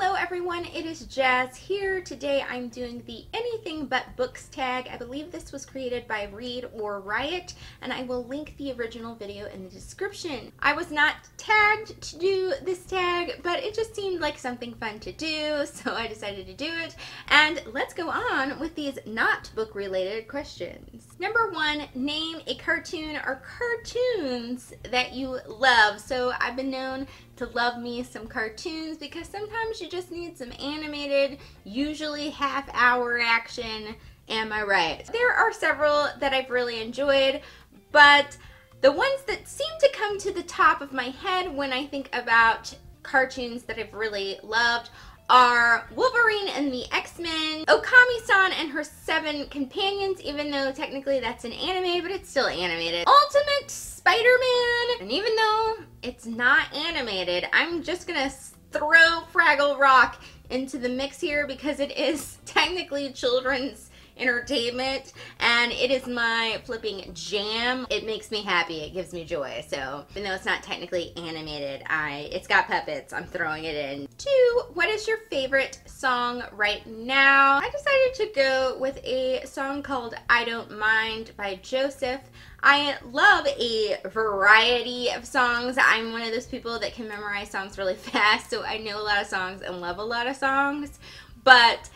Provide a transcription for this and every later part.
Hello everyone, it is Jazz here. Today I'm doing the Anything But Books tag. I believe this was created by Read or Riot, and I will link the original video in the description. I was not tagged to do this tag, but it just seemed like something fun to do, so I decided to do it. And let's go on with these not book related questions. Number 1, name a cartoon or cartoons that you love. So I've been known to love me some cartoons because sometimes you just need some animated, usually half-hour action. Am I right? There are several that I've really enjoyed, but the ones that seem to come to the top of my head when I think about cartoons that I've really loved are Wolverine and the X-Men, Okami-san and her 7 companions, even though technically that's an anime, but it's still animated, Ultimate Spider-Man, and even though it's not animated, I'm just gonna throw Fraggle Rock into the mix here because it is technically children's entertainment and it is my flipping jam. It makes me happy, it gives me joy. So even though it's not technically animated, it's got puppets, I'm throwing it in. 2, what is your favorite song right now? I decided to go with a song called I Don't Mind by Joseph. I love a variety of songs. I'm one of those people that can memorize songs really fast, so I know a lot of songs and love a lot of songs, but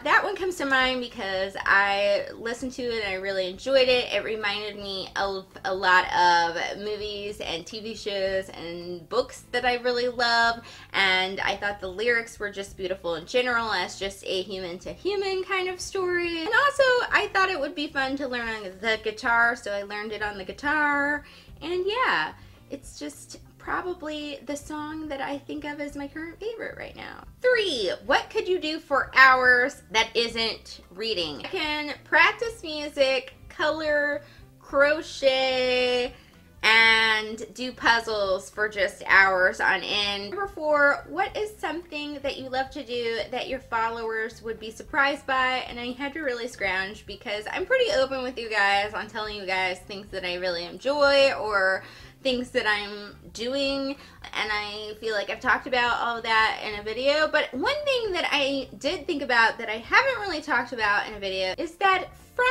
that one comes to mind because I listened to it and I really enjoyed it. It reminded me of a lot of movies and TV shows and books that I really love, and I thought the lyrics were just beautiful in general as just a human-to-human kind of story. And also, I thought it would be fun to learn on the guitar, so I learned it on the guitar, and yeah, it's just probably the song that I think of as my current favorite right now. 3, what could you do for hours that isn't reading? I can practice music, color, crochet, and do puzzles for just hours on end. Number 4, what is something that you love to do that your followers would be surprised by? And I had to really scrounge because I'm pretty open with you guys on telling you guys things that I really enjoy or things that I'm doing, and I feel like I've talked about all of that in a video. But one thing that I did think about that I haven't really talked about in a video is that from,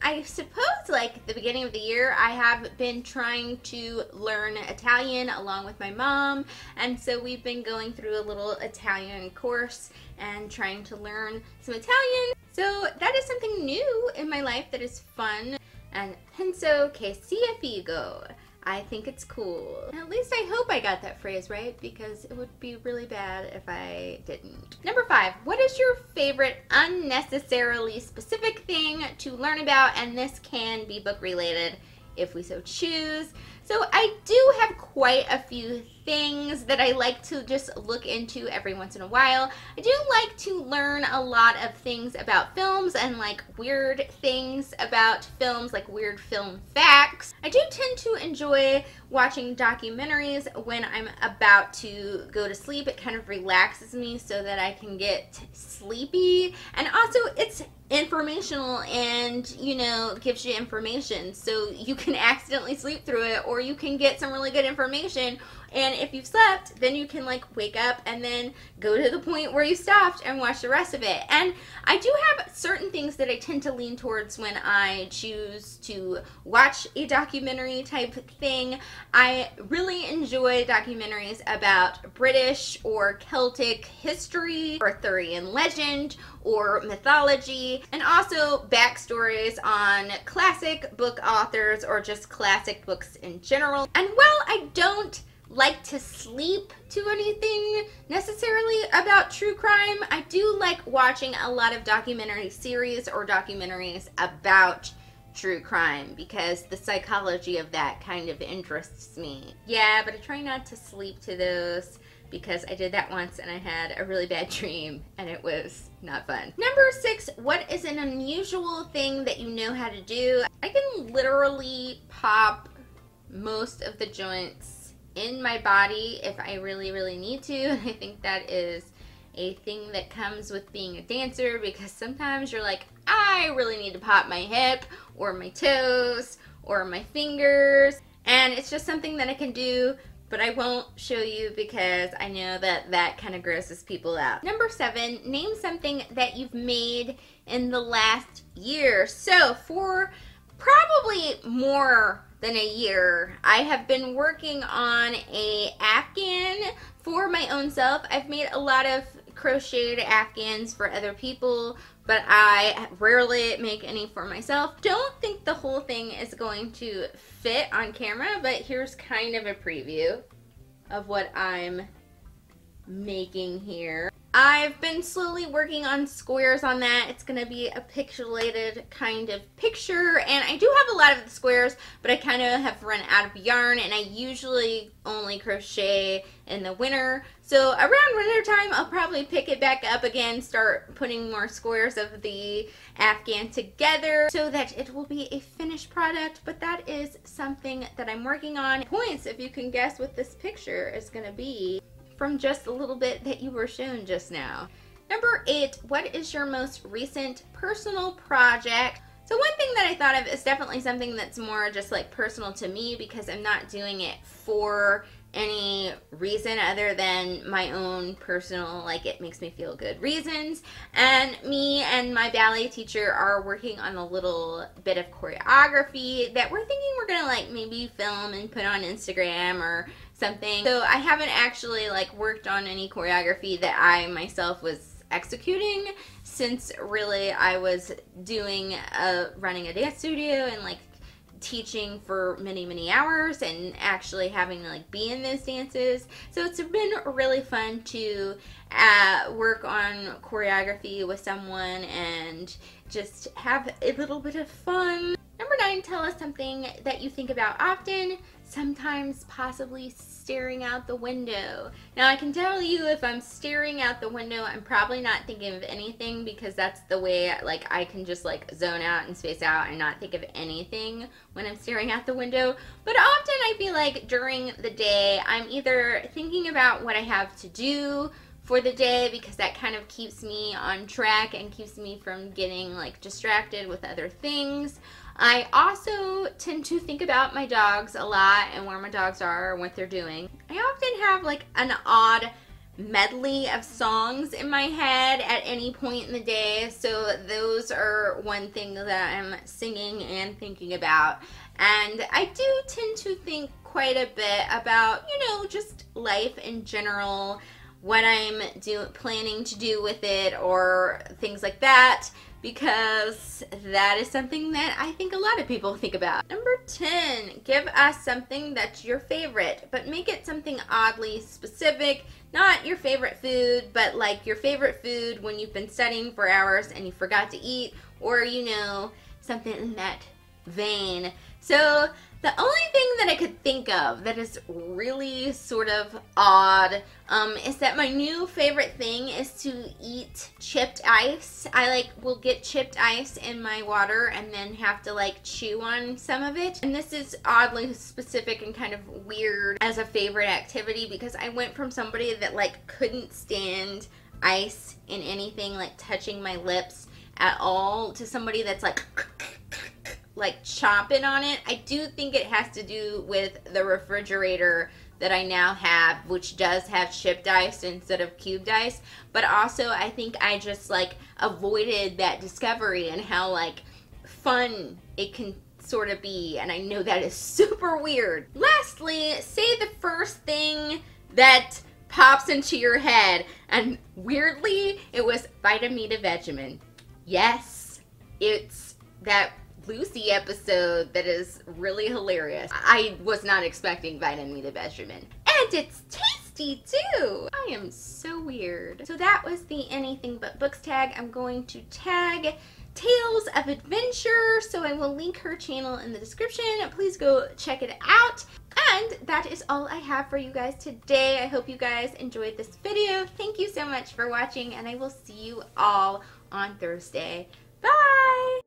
I suppose, like the beginning of the year, I have been trying to learn Italian along with my mom, and so we've been going through a little Italian course and trying to learn some Italian. So that is something new in my life that is fun. And penso che sia figo. I think it's cool. At least I hope I got that phrase right, because it would be really bad if I didn't. Number 5, what is your favorite unnecessarily specific thing to learn about? And this can be book related if we so choose. So I do have quite a few things that I like to just look into every once in a while. I do like to learn a lot of things about films and like weird things about films, like weird film facts. I do tend to enjoy watching documentaries when I'm about to go to sleep. It kind of relaxes me so that I can get sleepy, and also it's informational and, you know, gives you information, so you can accidentally sleep through it or you can get some really good information. And if you've slept, then you can like wake up and then go to the point where you stopped and watch the rest of it. And I do have certain things that I tend to lean towards when I choose to watch a documentary type thing. I really enjoy documentaries about British or Celtic history, Arthurian legend, or mythology, and also backstories on classic book authors or just classic books in general. And while I don't like to sleep to anything necessarily about true crime, I do like watching a lot of documentary series or documentaries about true crime because the psychology of that kind of interests me. Yeah, but I try not to sleep to those because I did that once and I had a really bad dream and it was not fun. Number 6, what is an unusual thing that you know how to do? I can literally pop most of the joints in my body if I really need to. And I think that is a thing that comes with being a dancer, because sometimes you're like, I really need to pop my hip or my toes or my fingers, and it's just something that I can do but I won't show you because I know that that kind of grosses people out. Number 7, name something that you've made in the last year. So for probably more than a year, I have been working on a Afghan for my own self. I've made a lot of crocheted Afghans for other people, but I rarely make any for myself. Don't think the whole thing is going to fit on camera, but here's kind of a preview of what I'm making here. I've been slowly working on squares on that. It's going to be a pixelated kind of picture, and I do have a lot of the squares, but I kind of have run out of yarn, and I usually only crochet in the winter. So around winter time, I'll probably pick it back up again, start putting more squares of the Afghan together so that it will be a finished product, but that is something that I'm working on. Points, if you can guess what this picture is going to be from just a little bit that you were shown just now. Number 8, what is your most recent personal project? So one thing that I thought of is definitely something that's more just like personal to me, because I'm not doing it for any reason other than my own personal, like, it makes me feel good reasons. And me and my ballet teacher are working on a little bit of choreography that we're thinking we're gonna like maybe film and put on Instagram or something. So I haven't actually like worked on any choreography that I myself was executing, since really I was doing running a dance studio and like teaching for many hours and actually having to like be in those dances. So it's been really fun to work on choreography with someone and just have a little bit of fun. Number 9, tell us something that you think about often, sometimes possibly staring out the window. Now I can tell you, if I'm staring out the window, I'm probably not thinking of anything, because that's the way like I can just like zone out and space out and not think of anything when I'm staring out the window. But often I feel like during the day I'm either thinking about what I have to do for the day, because that kind of keeps me on track and keeps me from getting like distracted with other things. I also tend to think about my dogs a lot and where my dogs are and what they're doing. I often have like an odd medley of songs in my head at any point in the day, so those are one thing that I'm singing and thinking about. And I do tend to think quite a bit about, you know, just life in general, what I'm planning to do with it, or things like that, because that is something that I think a lot of people think about. Number 10, give us something that's your favorite, but make it something oddly specific. Not your favorite food, but like your favorite food when you've been studying for hours and you forgot to eat, or, you know, something in that vein. So the only thing that I could think of that is really sort of odd is that my new favorite thing is to eat chipped ice. I like will get chipped ice in my water and then have to like chew on some of it. And this is oddly specific and kind of weird as a favorite activity, because I went from somebody that like couldn't stand ice in anything like touching my lips at all to somebody that's like chomping on it. I do think it has to do with the refrigerator that I now have, which does have chipped ice instead of cubed ice, but also I think I just like avoided that discovery and how like fun it can sort of be, and I know that is super weird. Lastly, say the first thing that pops into your head, and weirdly it was Vitamita Vegemin. Yes, it's that Lucy episode that is really hilarious. I was not expecting Vitamita Vegemin. And it's tasty too! I am so weird. So that was the Anything But Books tag. I'm going to tag Tales of Adventure, so I will link her channel in the description. Please go check it out. And that is all I have for you guys today. I hope you guys enjoyed this video. Thank you so much for watching, and I will see you all on Thursday. Bye!